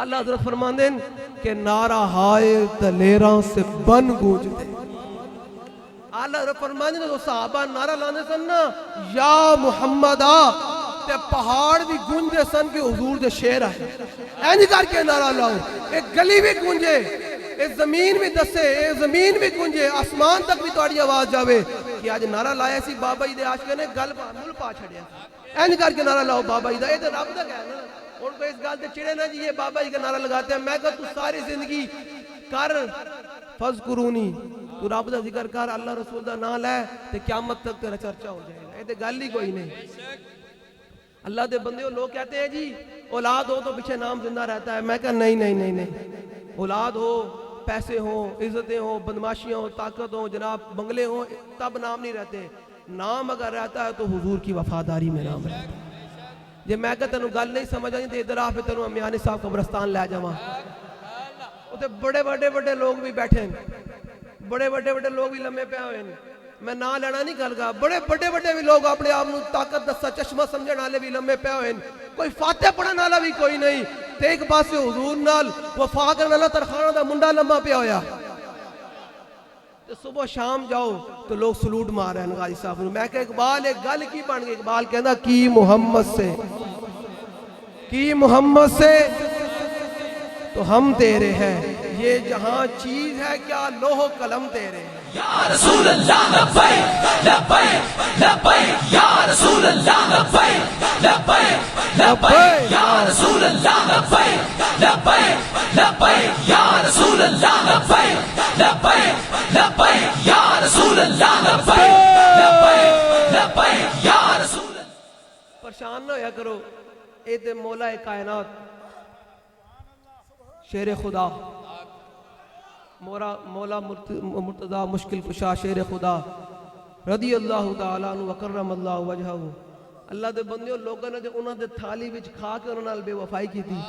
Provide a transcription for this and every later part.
آلہ حضرت فرماندے کہ نعرہ ہائے دلیراں سے بن گونج دے. آلہ حضرت فرماندے تو صحابہ نعرہ لانے سن نا یا محمد آ تے پہاڑ بھی گونجے سن کہ حضور دے شیر آئے. اینج کر کے نعرہ لاؤ, ایک گلی بھی گونجے, ایک زمین بھی دسے, ایک زمین بھی گونجے, آسمان تک بھی تہاڈی آواز جاوے کہ آج نعرہ لایا سی بابا جی دے عاشقاں نے گل مل پا چھڑیا. اینج کر کے نعرہ لاؤ بابا جی دا, اے تے رب دا کہنا. ان کو اس گل تے چڑے نا جی یہ بابا جی کا نعرہ لگاتے ہیں. میں کہا تو ساری زندگی کر فذکرونی, تو رب دا ذکر کر, اللہ رسول دا نام لے تے قیامت تک تیرا چرچا ہو جائے گا. اے تے گل ہی کوئی نہیں. اللہ دے بندے لوگ کہتے ہیں جی اولاد ہو تو پیچھے نام زندہ رہتا ہے. میں کہا نہیں نہیں نہیں نہیں, اولاد ہو, پیسے ہوں, عزتیں ہوں, بدماشیاں ہوں, طاقت ہوں, جناب بنگلے ہوں, تب نام نہیں رہتے. نام اگر رہتا ہے تو حضور کی وفاداری میں نام رہتا ہے. جی میں کہا تینوں گل نہیں سمجھ آئی تو ادھر آ, پھر تینوں امیانی صاحب قبرستان لے جاواں. اتنے بڑے بڑے بڑے لوگ بھی بیٹھے ہیں, بڑے بڑے بڑے لوگ بھی لمے پہ ہوئے ہیں. میں نہ لینا نہیں گل گا, بڑے بڑے بڑے بھی لوگ اپنے آپ طاقت دسا چشمہ سمجھن والے بھی لمے پہ ہوئے ہیں. کوئی فاتح پڑھن والا بھی کوئی نہیں. تے ایک پاسے حضور نال وفا کرن والا ترخانہ دا منڈا لمبا پہ ہویا. صبح شام جاؤ تو لوگ سلوٹ مار رہے ہیں غازی صاحب. میں کہ اقبال ایک گل کی بن گئی. اقبال کہنا کی محمد سے, کی محمد سے تو ہم تیرے ہیں, یہ جہاں چیز ہے کیا لوح و قلم تیرے ہیں. یا رسول اللہ لبیک لبیک لبیک, یا رسول اللہ لبیک لبیک لبیک, یا رسول اللہ لبیک لبیک لبیک, یا رسول اللہ لبیک لبیک لبیک, یا رسول اللہ لبیک لبیک لبیک, یا رسول اللہ. پریشان نہ ہویا کرو, اے تے مولا کائنات شیر خدا, مولا مرتضی مشکل کشا شیر خدا رضی اللہ تعالیٰ عنہ وکرم اللہ وجہہ. اللہ دے بندیوں لوگوں نے انہوں دے تھالی وچ کھا کے انہوں نے بے وفائی کی تھی.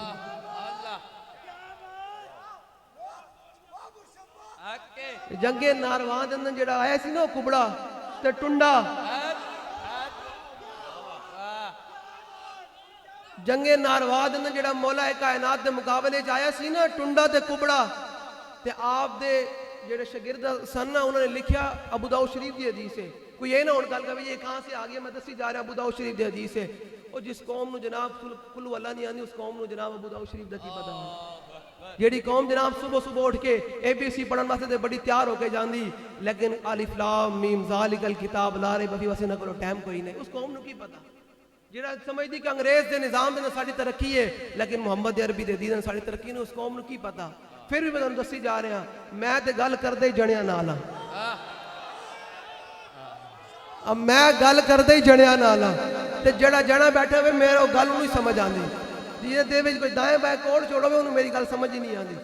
جنگے ناروان دے اندر جڑا آیا سی نا کبڑا تے ٹنڈا, جنگے ناروان دے اندر جڑا مولا کائنات دے مقابلے چ آیا سی نا ٹنڈا تے کبڑا, تے آپ دے جڑے شاگرد سن نا انہوں نے لکھیا ابو داؤد شریف دی حدیث ہے. کوئی یہ نہ ہونے گل کہ یہ کہاں سے آ گیا, میں دسی جا رہا ابو داؤد شریف دی حدیث ہے. اور جس قوم نو جناب کل اللہ نہیں آندی اس قوم نو جناب ابو داؤد شریف دا کی پتہ نہیں. جیڑی قوم جناب صبح صبح اٹھ کے اے بی سی پڑھن واسطے تے بڑی تیار ہو کے جاندی, لیکن الف لام میم ذالک الکتاب لا ریب فیہ واسطے نہ کرو ٹائم کوئی نہیں. اس قوم نو کی پتہ جڑا سمجھدی کہ انگریز دے نظام دے ساڈی ترقی ہے, لیکن محمد عربی دے دین ساڈی ترقی نے اس قوم نو کی پتہ. پھر بھی میں تانوں دسی جا رہا, میں تے گل کردے جنیاں نال ہاں. اب میں گل کردے جنیاں نال ہاں, تے جڑا جنا بیٹھا ہوئے میرے وہ گل نہیں سمجھ آندی. جی دے وچ کوئی دائیں بائیں کوڑ چھوڑو انہوں میری گل سمجھ ہی نہیں آندی.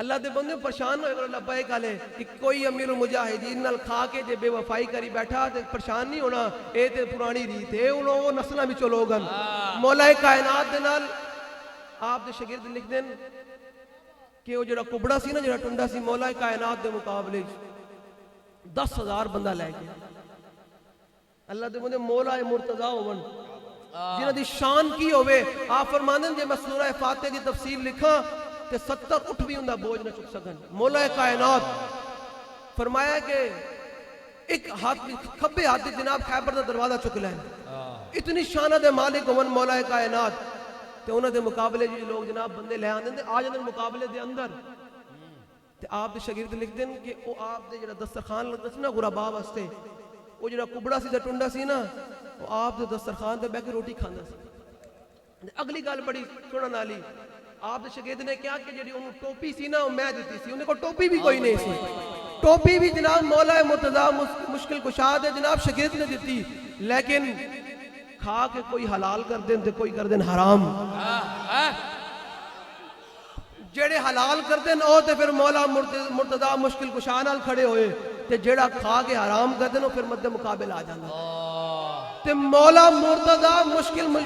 اللہ دے بندے پریشان ہوئے کرو لبیک والے کہ کوئی امیر المجاہدین نال کھا کے جے بے وفائی کری بیٹھا تے پریشان نہیں ہونا. اے تے پرانی ریت ہے, انہوں وہ نسلاں وچوں لوگ ہن. مولا کائنات دے نال آپ دے شاگرد لکھ دین کہ وہ جڑا کبڑا سی نا جڑا ٹنڈا سی, مولا کائنات دے مقابلے 10,000 بندہ لے کے. اللہ دے بندے مولا مرتضی ہون جنہاں دی شان کی ہوئے. آپ فرماندے جے میں سورہ فاتحہ دی تفسیر لکھاں تے 70 اٹھ بھی ہوندا بوجھ نہ چک سکن. مولا کائنات فرمایا کہ ایک ہاتھ کھبے ہاتھ جناب خیبر دا دروازہ چک لین, اتنی شانہ دے مالک ہون مولا کائنات. تے انہاں دے مقابلے جو لوگ جناب بندے لے آندے آ جاندے مقابلے دے اندر. تے آپ دے شاگرد لکھ دین کہ او آپ دے جڑا دسترخوان لگدا سی نا غرباء واسطے, وہ جڑا کبڑا سی تے ٹنڈا سی نا, وہ آپ دے دسترخوان تے بیٹھ کے روٹی کھاندا سی. اگلی گل بڑی سنن والی, آپ دے شاگرد نے کہا کہ جڑی انہوں ٹوپی سی نا وہ میں دتی سی. انہوں کو ٹوپی بھی کوئی نہیں سی. ٹوپی بھی جناب مولا مرتضی مشکل کشا دے جناب شاگرد نے دتی, لیکن کھا کے کوئی حلال کر دیں تے کوئی کر دیں حرام. جڑے حلال کر دیں او تے پھر مولا مرتضی مشکل کشا نال کھڑے ہوئے, تے جڑا کھا کے حرام کر دیں پھر مد مقابل آ جانا. تے مولا مرتضی مشکل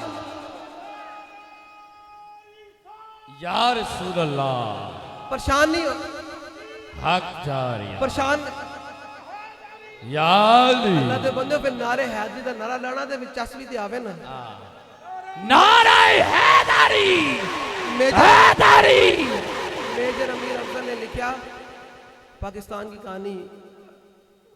یا رسول اللہ پریشان نہیں ہو, حق جاری پریشان یا علی. اللہ دے بندے پھر نعرے حیدری دا نعرہ لانا دے چس بھی تے آوے نا. نعرہ حیدری میجر امیر افضل نے لکھا پاکستان کی کہانی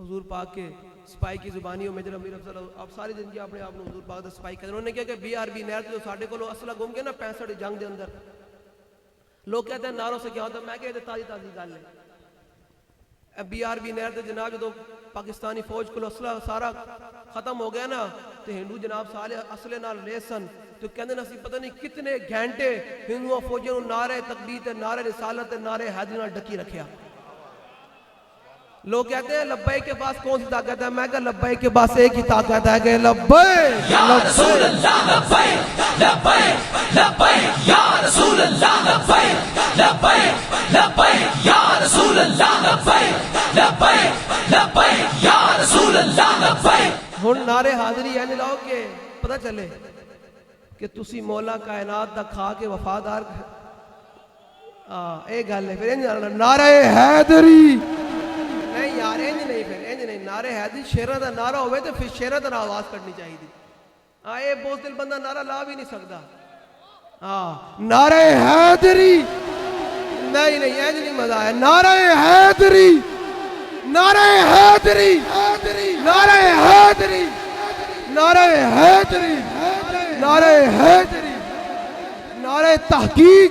حضور پاک کے سپاہی کی زبانی اور میجر امیر افضل آپ ساری زندگی اپنے آپ نے حضور پاک دا سپاہی کرتے انہوں نے کہا کہ BRB نہر جو ساڈے کو اسلحہ گم کے نا 65 جنگ دے اندر لوگ کہتے ہیں ناروں سے کیا ہوتا ہے میں کہتے تازی گل ہے BRB نہر تے جناب جو پاکستانی فوج کو اسلحہ سارا ختم ہو گیا نا تو ہندو جناب سارے اسلحے نال لے سن تو کہندے نا سی پتہ نہیں کتنے گھنٹے ہندو فوجیاں نوں نعرے تکبیر تے نعرے رسالت تے نعرے حیدری نال ڈکی رکھیا لوگ کہتے ہیں لبیک کے پاس کون سی طاقت ہے میں کہا لبیک کے پاس ایک ہی طاقت ہے کہ لبیک یا رسول اللہ لبیک لبیک لبیک یا رسول اللہ لبیک لبیک لبیک یا رسول اللہ لبیک لبیک لبیک یا رسول اللہ لبیک ہن نعرے حاضری ہے لاؤ کہ پتہ چلے کہ تسی مولا کائنات دا کھا کے وفادار ایک گل ہے پھر نعرہ حیدری نہیں یار انج نہیں نعرے حیدری شیرہ دا نعرہ ہوئے تو پھر شیرہ دا آواز کرنی چاہیے تھی اے بوزدل بندہ نعرہ لا بھی نہیں سکتا نعرہ حیدری نہیں انج نہیں مزہ ہے نعرہ حیدری نعرہ حیدری نعرہ حیدری نعرہ حیدری نعرہ حیدری نعرہ تحقیق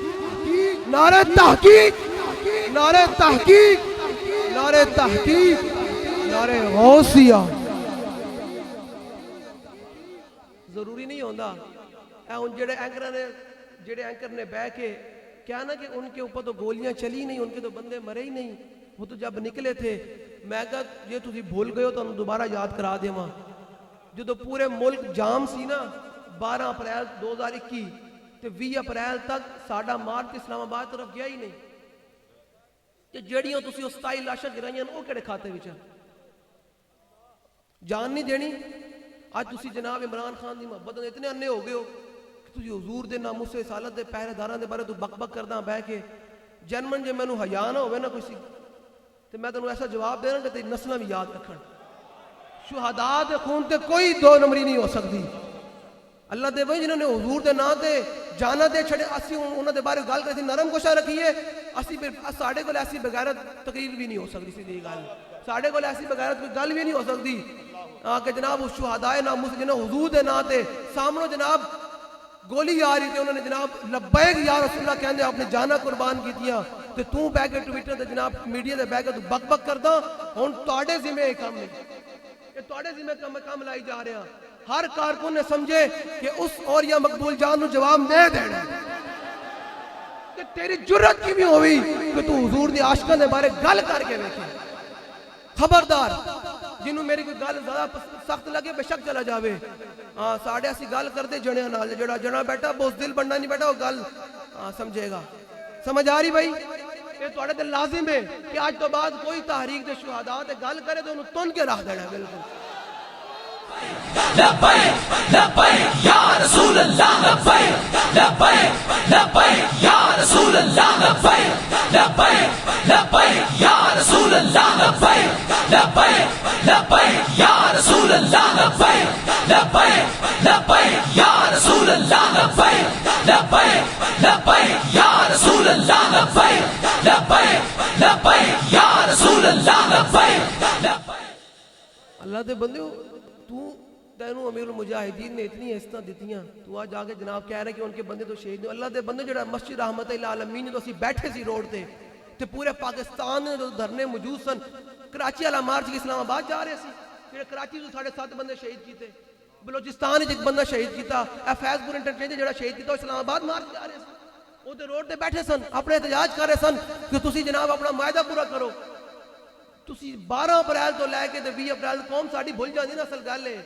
نعرہ تحقیق نعرہ تحقیق نعرہ تحقیق نعرہ غوثیہ ضروری نہیں ہوتا ان جڑے اینکر نے بہ کے کیا نا کہ ان کے اوپر تو گولیاں چلی نہیں ان کے تو بندے مرے ہی نہیں وہ تو جب نکلے تھے میں کہا یہ تسی بھول گئے ہو تو دوبارہ یاد کرا دے وہاں جو تو پورے ملک جام سی نا 12 اپریل 2021 تے 20 اپریل تک ساڈا مارچ اسلام آباد طرف گیا ہی نہیں کہ جڑیاں تسی 27 لاشاں گرائیاں وہ کہڑے کھاتے وچ جان نہیں دینی آج تسی جناب عمران خان دی محبت اتنے انے ہو گئے ہو کہ تسی حضور دے ناموس رسالت دے پہرے داراں دے بارے تو بک بک کردا بہ کے جنمن جے مینوں حیا نہ ہوے نا کوئی تے میں تینوں ایسا جواب دینا کہ تیری نسلاں بھی یاد رکھن شہداء دے خون تے کوئی دو نمبری نہیں ہو سکتی اللہ دے بھائی جنہوں نے حضور دے نام تے جانا دے چھڑے اسی انہاں دے بارے گل کرتی نرم کوشاں رکھیے اسی ساڈے کول ایسی بغیرت تقریر بھی نہیں ہو سکتی سیدھی گل ساڈے کول ایسی بغیرت کوئی گل بھی نہیں ہو سکتی کہ جناب اس شہداء ناموس جنہاں حضور دے نام تے سامنے جناب گولی آ رہی تھی انہوں نے جناب لبیک یا رسول اللہ کہندے اپنے جانا قربان کیتیاں تے تو بہ کے ٹویٹر تے جناب میڈیا تے بہ کے تو بک بک کردا ہن تواڈے ذمہ یہ کام نہیں یہ تواڈے ذمہ کام لائی جا رہا ہر کارکن نے سمجھے کہ اس اور یا مقبول جان نو جواب نہیں دینا کہ تیری جرت کی بھی ہوئی کہ تو حضور دی عاشقاں دے بارے گل کر کے ویکھے خبردار جنہوں میری کوئی گل زیادہ سخت لگے بے شک چلا جاوے ساڑھے اسی گل کر دے جنیاں نال جڑا جنا بیٹھا بوزدل بننا نہیں بیٹھا وہ گل سمجھے گا سمجھ آ رہی بھائی یہ تواڈے تے لازم ہے کہ آج تو بعد کوئی تحریک دے شہداء تے گل کرے تو انہوں تن کے رکھ دینا بالکل لبیک لبیک یا رسول اللہ لبیک لبیک لبیک یا رسول اللہ لبیک لبیک لبیک یا رسول اللہ لبیک لبیک لبیک یا رسول اللہ لبیک لبیک لبیک یا رسول اللہ لبیک لبیک لبیک یا رسول اللہ لبیک لبیک لبیک یا رسول اللہ لبیک اللہ دے بندے تو تینوں امیر المجاہدین نے اتنی عزتاں دتیاں تو آج آگے جناب کہہ رہے کہ ان کے بندے تو شہید ہیں اللہ دے بندے جڑا مسجد رحمت العالمین تو اسی بیٹھے سی روڈ تے تے پورے پاکستان نے جو دھرنے موجود سن کراچی والا مارچ کے اسلام آباد جا رہے سی جڑے کراچی تو 7.5 بندے شہید کیتے بلوچستان ایک بندہ شہید کیتا فیض پور انٹرچینج جڑا شہید کیتا اسلام آباد مارچ جا رہے سن وہ تے روڈ تے بیٹھے سن اپنے احتجاج کر رہے سن کہ تسی جناب اپنا معاہدہ پورا کرو تسی 12 اپریل تو لے کے 20 اپریل قوم ساڈی بھول جاندی نا اصل گل ہے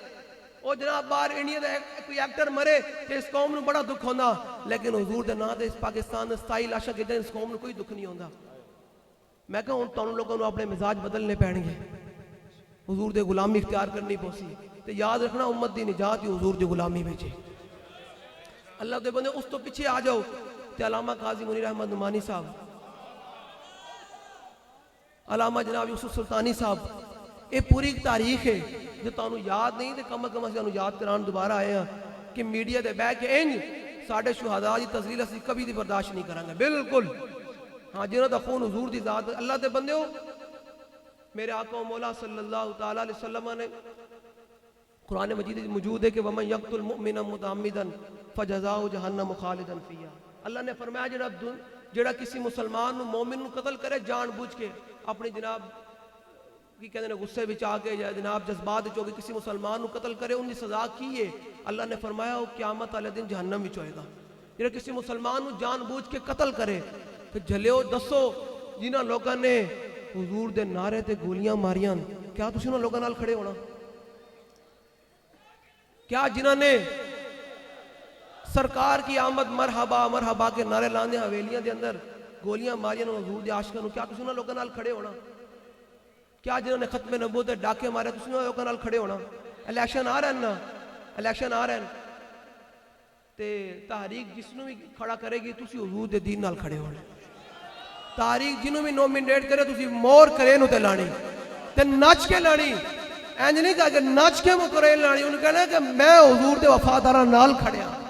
وہ جناب باہر انڈیا دا کوئی ایکٹر مرے تے اس قوم نو بڑا دکھ ہوندا لیکن حضور دے نام تے اس پاکستان دے 27 لاشاں کیتے اس قوم نو کوئی دکھ نہیں ہوندا میں کہا ہن تانوں لوگوں نو اپنے مزاج بدلنے پین گے حضور دے غلامی اختیار کرنی پوسی تے یاد رکھنا امت دی نجات ہی حضور دی غلامی وچ ہے اللہ دے بندے اس تو پیچھے آ جاؤ تے علامہ قاضی منیر احمد نعمانی صاحب علامہ جناب یوسف سلطانی صاحب یہ پوری تاریخ ہے جو تانوں یاد نہیں تے کم از کم اساں یاد کران دوبارہ آئے ہیں کہ میڈیا دے بہ کے انج ساڈے شہداء دی تذلیل اسی کبھی دی برداشت نہیں کریں گے بالکل ہاں جنہاں دا خون حضور دی ذات اللہ دے بندے ہو میرے آقا و مولا صلی اللہ تعالی علیہ وسلم نے قرآن مجید موجود ہے کہ وَمَن يَقْتُلْ مُؤْمِنًا مُتَعَمِّدًا فَجَزَاؤُهُ جَهَنَّمُ خَالِدًا فِيهَا اللہ نے فرمایا جڑا کسی مسلمان مومن نو قتل کرے جان بوجھ کے اپنی جناب کی کہتے ہیں غصے بچ آ کے یا جناب جذبات وچ ہو کے کسی مسلمان نو قتل کرے ان کی سزا کی ہے اللہ نے فرمایا وہ قیامت والے دن جہنم وچ ہوئے گا جڑا کسی مسلمان نو جان بوجھ کے قتل کرے تو جھلیو دسو جنہاں لوگوں نے حضور دے نعرے تے گولیاں ماریاں کیا تسی انہاں لوگوں نال کھڑے ہونا کیا جنہاں نے سرکار کی آمد مرحبا مرحبا کے نعرے لاندے حویلیاں دے اندر گولیاں ماریاں حضور دے عاشقاں نو کیا تسی انہاں لوگوں نال کھڑے ہونا کیا جنہوں نے ختم نبوت دے ڈاکے مارے تسی انہاں لوگوں نال کھڑے ہونا الیکشن آ رہے ہیں نا الیکشن آ رہے ہیں تے تحریک جس نو بھی کھڑا کرے گی تسی حضور دے دین نال کھڑے ہونا تحریک جنہوں بھی نومینیٹ کرے تسی مور کرے نو تے لانی تے نچ کے لانی اینج نہیں کہا کہ نچ کے مکرے لانی انہوں کہنا کہ میں حضور دے وفاداراں نال کھڑے ہاں